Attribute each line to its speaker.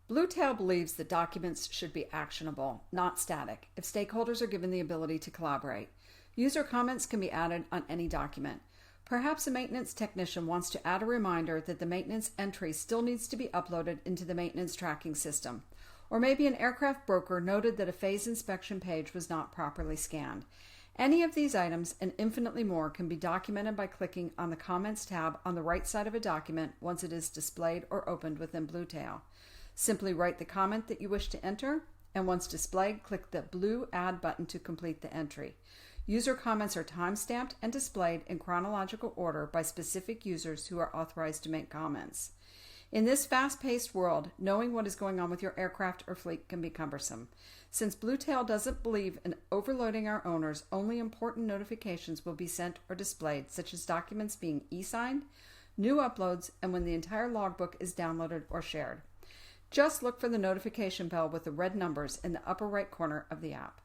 Speaker 1: Bluetail believes that documents should be actionable, not static, if stakeholders are given the ability to collaborate. User comments can be added on any document. Perhaps a maintenance technician wants to add a reminder that the maintenance entry still needs to be uploaded into the maintenance tracking system. Or maybe an aircraft broker noted that a phase inspection page was not properly scanned. Any of these items and infinitely more can be documented by clicking on the Comments tab on the right side of a document once it is displayed or opened within Bluetail. Simply write the comment that you wish to enter, and once displayed, click the blue Add button to complete the entry. User comments are time-stamped and displayed in chronological order by specific users who are authorized to make comments. In this fast-paced world, knowing what is going on with your aircraft or fleet can be cumbersome. Since Bluetail doesn't believe in overloading our owners, only important notifications will be sent or displayed, such as documents being e-signed, new uploads, and when the entire logbook is downloaded or shared. Just look for the notification bell with the red numbers in the upper right corner of the app.